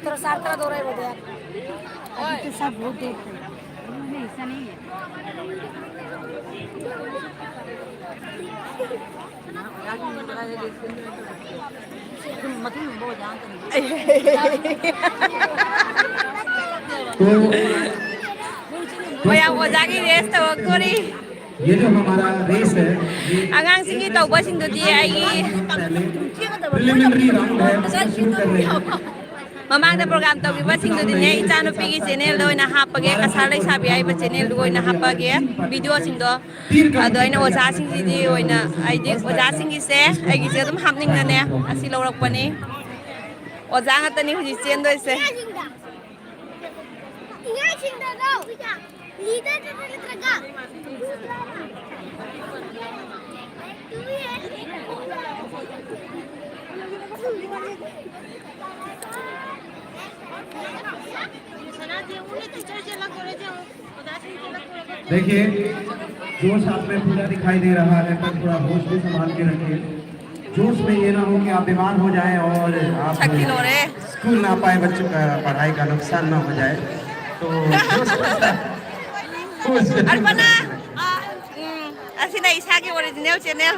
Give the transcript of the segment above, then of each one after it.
थोड़ा सार्थक हो रहा है बोले अभी तो सब बहुत देख रहे हैं ऐसा नहीं है मतलब बहुत जानते भैया वो जाके रेस तो कोरी ये जो हमारा रेस है आगांग सिंगी तो बसिंग तो दिए आएगी प्रिलिमिनरी राउंड है उसको शुरू कर रहे हैं ममांग प्रोग्राम तौगी बसिंग तो दिने इचानु पिगी चैनल दो इना हापगे कसा लै साबि आइबा चैनल दो इना हापगे वीडियो सिंग दो अदो इना ओजा सिंग दि ओइना आइदि ओजा सिंग से आइगि से तुम हापनिंग नने असि लौरकपनि ओजा ngатani हुजि चेन दो से इंगा चिंता दो लीडर लगा देखिए जोश आप में पूरा दिखाई दे रहा है पर थोड़ा होश भी संभाल के रखिए जोश में ये ना हो कि आप बीमार हो जाएं और आप स्कूल ना पाए बच्चों का पढ़ाई का नुकसान ना हो जाए तो अर्पणा असिना इसाके ओरिजिनल चैनल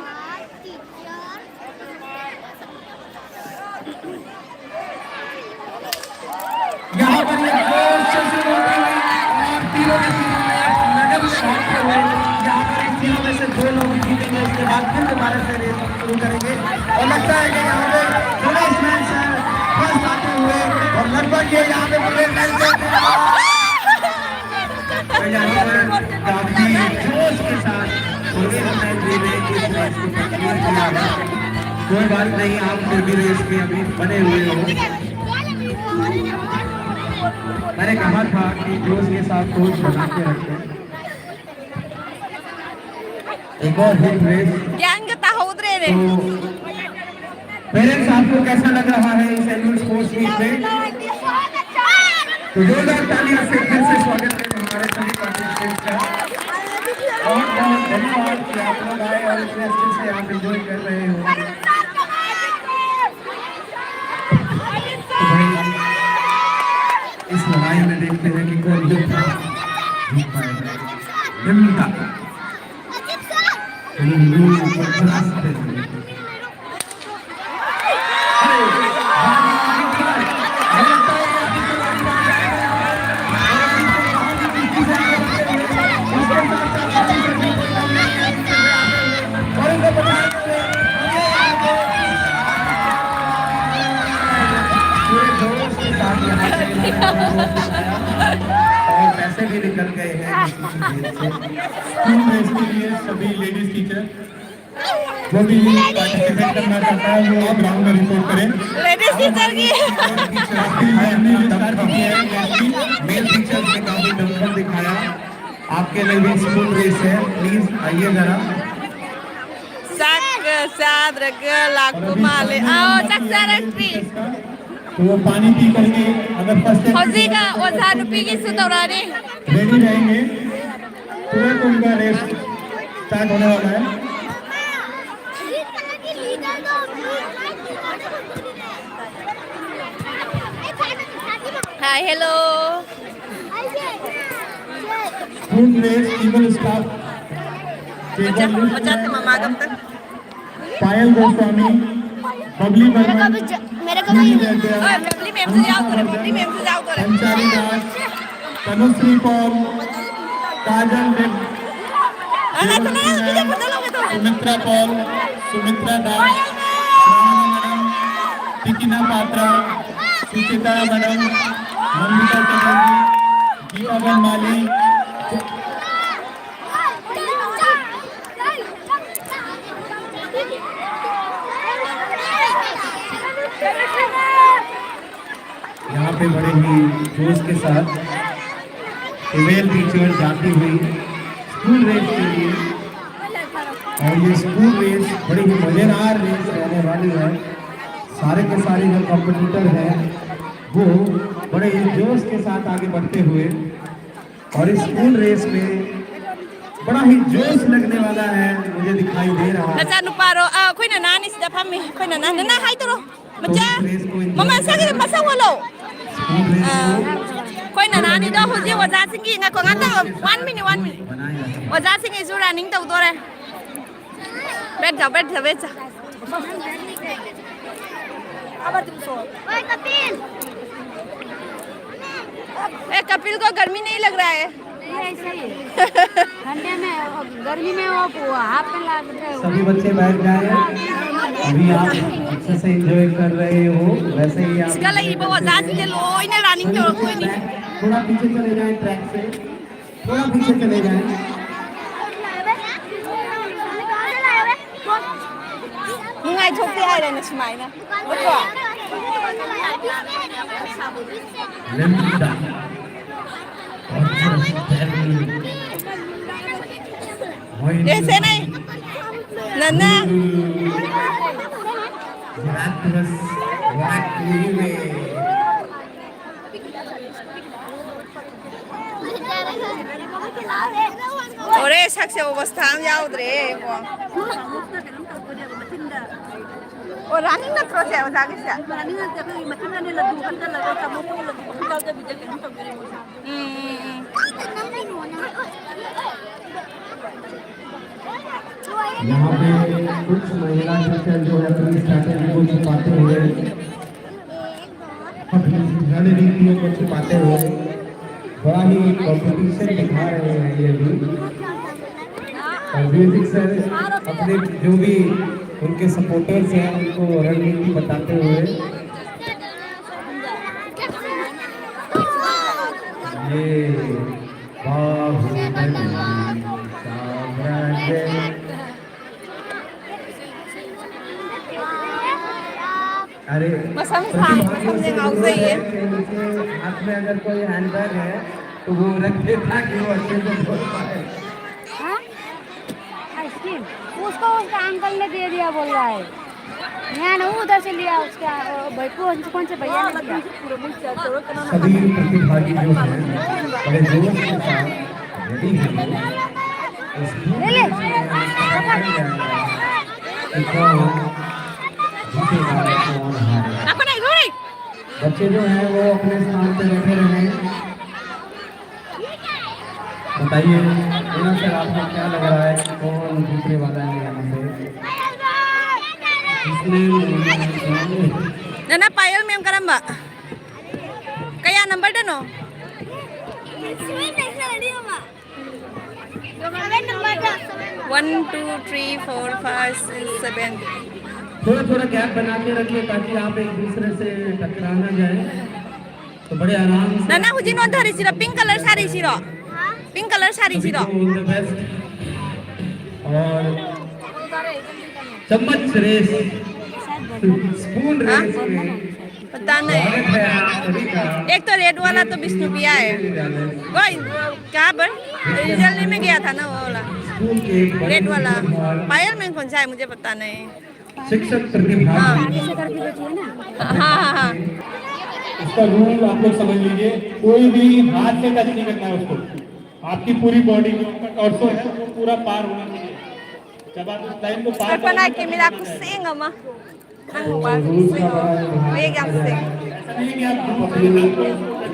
यहाँ पर ये जोश से शुरू होती है और तीनों के नगर शॉट पे हुए यहाँ पर इन तीनों में से दो लोग जीतेंगे उसके बाद फिर दोबारा से रेस शुरू करेंगे और लगता है कि यहाँ पे थोड़े स्मेल्स फर्स्ट आते हुए और लगभग ये यहाँ पे पूरे लाइन काफी जोश के साथ पूरे इस रेस को कंप्लीट किया है कोई बात नहीं आप फिर भी रेस में अभी बने हुए हो मैंने कहा था कि जोश के साथ कोच बना के रखें एक और हिट रेस ज्ञान का ताहुद्रे रे पेरेंट्स आपको कैसा लग रहा है इस एनुअल स्पोर्ट्स मीट में तो जोरदार तालियां से फिर से स्वागत करें हमारे सभी पार्टिसिपेंट्स का और बहुत धन्यवाद कि आप लोग आए और इतने अच्छे से आप एंजॉय कर रहे हो इस लड़ाई में देखते हैं कि कौन जीत पाएगा निम्नता और पैसे भी निकल गए हैं स्कूल में इसके लिए सभी लेडीज टीचर जो भी पार्टिसिपेट करना चाहता है वो आप राउंड में रिपोर्ट करें लेडीज टीचर की मेल टीचर ने काफी दमखम दिखाया आपके लिए भी स्कूल रेस है प्लीज आइए जरा sak sadreg laku male आओ चक्सरंत्री तो वो पानी पी करके अगर फर्स्ट होजी का ओझा नुपी की सुतौरानी रेडी रहेंगे तुरंत उनका रेस स्टार्ट होने वाला है hi hello school race eagle staff मजा ममा गम तक पायल गोस्वामी बबली वर्मा मेरे को भी बबली मैम से जाओ करे बबली मैम से जाओ करे अंचारी दास तनुश्री पॉल काजल देव सुमित्रा पॉल सुमित्रा दास मैडम टिकिना पात्रा सुचिता मैडम नंदिता चटर्जी गीता बनमाली यहाँ पे बड़े ही जोश के साथ फीमेल टीचर जाती हुई स्कूल रेस के लिए और ये स्कूल रेस बड़ी ही मजेदार रेस रहने वाली है सारे के सारे जो कॉम्पिटिटर हैं वो बड़े ही जोश के साथ आगे बढ़ते हुए और इस स्कूल रेस में बड़ा ही जोश लगने वाला है मुझे दिखाई दे रहा है अच्छा नुपारो कोई ना नानी सिदा फमी कोई ना नानी ना हाय तो बच्चा मम्मा सगे मसा वालो स्कूल रेस को कोई ना नहीं दो हो जी वजह सिंगी ना को ngata 1 minute बनाया जाता वजह सिंगी जो रनिंग तो दो रे बैठ जाओ ओए कपिल ए कपिल को गर्मी नहीं लग रहा है ये ऐसा ही है ठंडे में गर्मी में वो हाफ में लगते है। सभी बच्चे बैठ जाए। अभी आप अच्छे से एंजॉय कर रहे हो, वैसे ही आप इसका लगी वो वजह सिंगी लोई ने रनिंग तो कोई नहीं थोड़ा पीछे चले जाएं ट्रैक से, थोड़ा पीछे चले जाएं।มึงไงชกที่ไอ้เลยนะใช่ไหมนะแล้วก็ लंबा और เดี๋ยวเซนไอ้นั่นนะ Rapturous Black River ओरे सक्से अवस्था में जाओ रे वो और रनिंग ना क्रॉस है वजह के साथ रनिंग ना जब मशीन ने लड्डू कंटा लगा सब को लड्डू कंटा के बीच के सब मेरे मुझे यहाँ पे कुछ महिला टीचर जो है अपनी स्ट्रैटेजी को छुपाते हुए अपनी रणनीतियों को छुपाते हुए बड़ा ही कॉम्पिटिशन दिखा रहे हैं ये भी। और म्यूजिक सर अपने जो भी उनके सपोर्टर्स हैं उनको रणनीति बताते हुए ये बाहुबली साम्राज्य अरे समझे गाँव से ही है हाथ में अगर कोई हैंडबैग है तो वो रख दे ताकि वो अच्छे से बोल पाए। हाँ आइसक्रीम उसको उसका अंकल ने दे दिया बोल रहा है यहाँ ना उधर से लिया उसका भाई कौन से भैया ने दिया सभी प्रतिभागी जो हैं बड़े जोश के साथ रेडी हैं ले ले आपको नहीं घोड़ी बच्चे जो हैं वो अपने स्थान पे बैठे रहे। बताइए इन्हों से आपको क्या लग रहा है कौन जीतने वाला है यहाँ से? Nana payal mem karamba kaya number dah no 1 2 3 4 5 6 7 थोड़ा थोड़ा गैप बना के रखिए ताकि आप एक दूसरे से टकरा ना जाए तो बड़े आराम से Nana hujin no dhari siro pink color sari siro All the best। और चम्मच रेस स्पून रेस में पता नहीं स्वागत है आप सभी का। एक तो रेड वाला तो विष्णु पिया है वो क्या बर रिजल्ट में गया था ना वो वाला स्कूल के एक बड़े रेड वाला और पायल में कौन सा है मुझे पता नहीं शिक्षक प्रतिभागी हाँ इसका रूल आप लोग समझ लीजिए, कोई भी हाथ से टच नहीं करना है उसको। आपकी पूरी बॉडी में उनका टॉर्सो है वो पूरा पार होना चाहिए। जब आप उस लाइन को पार pernah Camila aku sing ama nang lupa sing मैं क्या sing नहीं कि आप अपने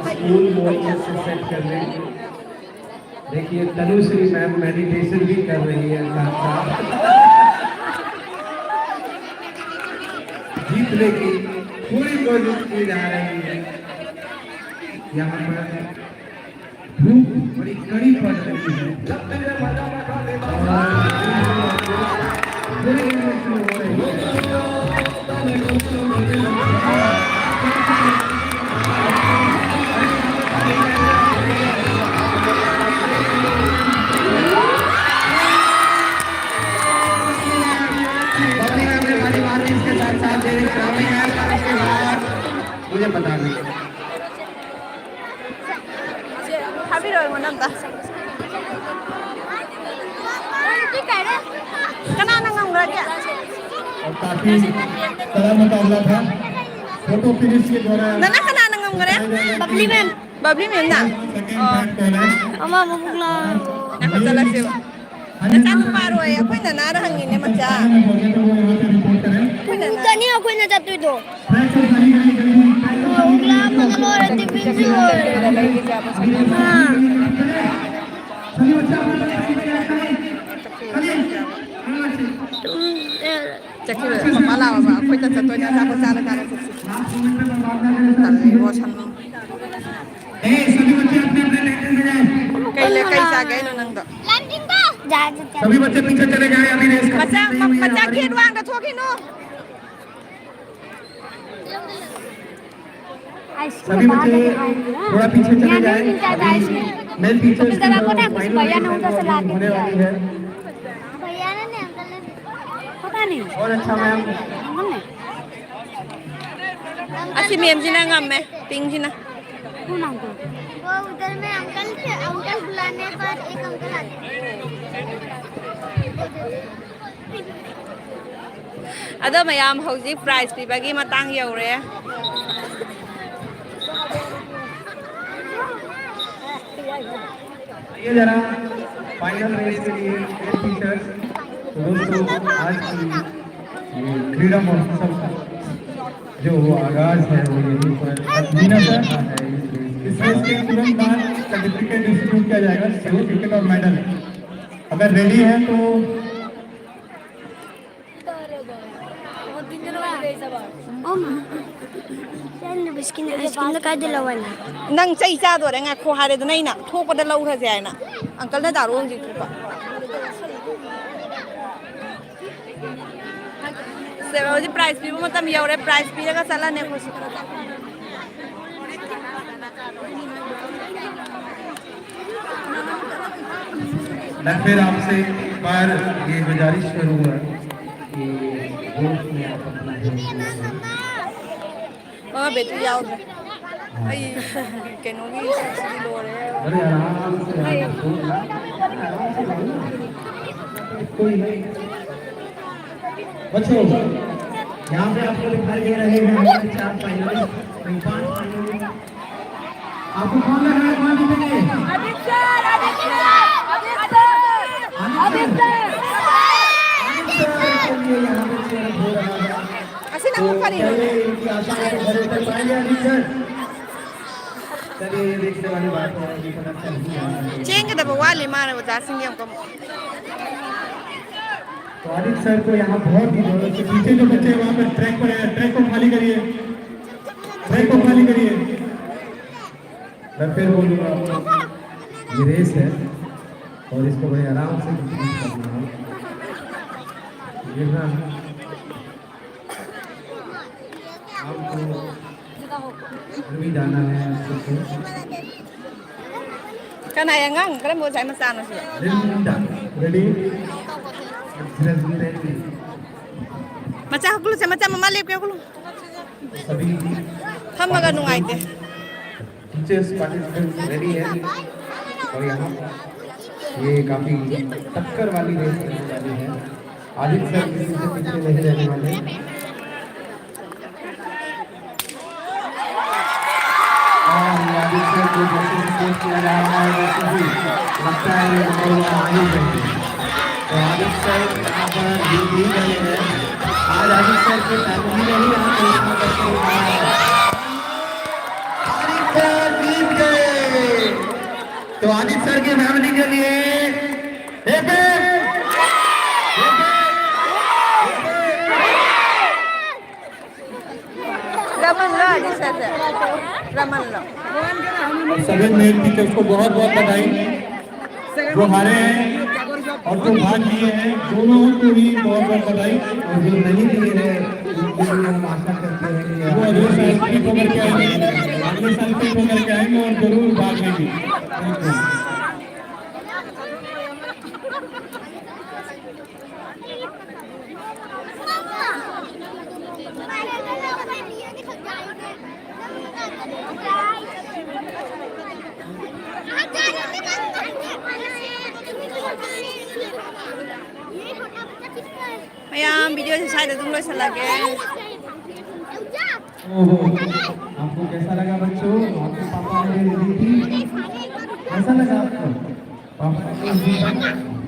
स्कूल बॉडी से सेट कर लें। देखिए तनुश्री मैम मेडिटेशन भी कर रही है साथ साथ जीतने की पूरी कोशिश की जा रही है। यहाँ पर धूप बड़ी कड़ी पड़ रही है बड़ी इमोशनल हो रही है। मुझे पता नहीं Happy rồi mà năm ta cái nào năng ngông rồi kìa और काफी कड़ा मुकाबला था। फोटो फिनिश के दौरान Nana cái nào năng ngông rồi Babli mem na second third कौन है? Ama mabugla Ako tala siya Nasaan paro eh Ako'y nanarahangin naman siya तो वो यहाँ पे रिपोर्ट करें। Ako'y nanarahangin tani ako na jatuh itu friends और सारी गाड़ी खड़ी हुई। mabugla सभी बच्चे अपने सीट पे जाएं चलिए चक्की में पापा लावा बा कोई तो चतो ने जा बचा ले काले लास्ट मोमेंट पे बर्बाद ना करें तल्ली वो छन सभी बच्चे अपने अपने लेटर में जाएं कई ले कई जा गए नो नंग दो सभी बच्चे पीछे चले जाएं अभी रेस बच्चा बच्चा खेत वांग द थोकी नो सभी बच्चे थोड़ा पीछे चले जाएं मेल टीचर्स की भैया ने उधर से ला के होने वाली है भैया ने अंकल ने पता नहीं और अच्छा मैम अंकल ने असी मेम जी ना ngam में पिंग जी ना कौन अंकल वो उधर में अंकल थे अंकल बुलाने पर एक अंकल आते अदो मयाम हौजी प्राइस पीबगी मतंग यौरे ये जरा फाइनल रेस के लिए टीचर्स तो दोस्तों आज की क्रीड़ा महोत्सव का जो आगाज है वो यहीं पर मीना सर है इस रेस के तुरंत बाद सर्टिफिकेट डिस्ट्रीब्यूट किया जाएगा सर्टिफिकेट और मेडल अगर रेडी है तो नंग चई चा दो रे nga खो हारे द नहीं ना ठोक पद लौ थ जाय ना अंकल ने दारो जी ठोक से हौजी प्राइस पीबो मतम यौरे प्राइस पीगा चला ने खुशी मैं फिर आपसे एक बार ये गुजारिश करूंगा कि दोस्त में आप अपना बेटी याओ आई केनो भी सब्सिडी लो रे अरे आराम से कोई नहीं बच्चों यहाँ पे आपको दिखाई दे रहे हैं 4 फाइनलिस्ट 5 फाइनलिस्ट आपको कौन लग रहा है कौन जीतेंगे ऐसे ना हो पारी इनकी आशा है घरे तक पाएंगे अधिकतर चलिए ये देखने वाली बात है कि पता नहीं चेंगे दबा वाले मारे वो जासिंग हम तो आदित्य सर को यहाँ बहुत ही जरूरत है पीछे जो बच्चे वहाँ पर ट्रैक पर है ट्रैक को खाली करिए मैं फिर बोलूँगा ये रेस है और इसको बड़े आराम से करना है गिरना आपको भी जाना है kana yang ngang kare mo sai masano siya ready macha hakulu sa macha mamalip kay hakulu सभी हम मगर नुंगाई थे टीचर्स पार्टिसिपेंट्स रेडी है और यहाँ ये काफी टक्कर वाली रेस रहने वाली है आदित्य सर किसी से पीछे नहीं रहने वाले और आदित्य सर को जैसे पेश किया जा रहा है वैसे ही लगता है ये नंबर 1 आ ही जाएंगे तो आदित्य सर यहाँ पर जीत ही गए हैं आज आदित्य सर के फैमिली ने ही यहाँ पे इतना करके उठाया है तो आदित्य सर की फैमिली के लिए रमन लो जी सर रमन लो सभी मेल टीचर्स को बहुत बहुत बधाई जो हारे हैं और जो भाग लिए हैं दोनों को भी बहुत बहुत बधाई और जो नहीं दिए हैं उनके लिए हम आशा करते हैं कि वो अगले साल फिट होकर के आएंगे अगले साल फिट होकर के आएंगे और जरूर भाग लेंगे ayam video saya dah tunggu selagi आपको कैसा लगा बच्चों आपके पापा ने दी थी कैसा लगा आपको पापा ने दी थी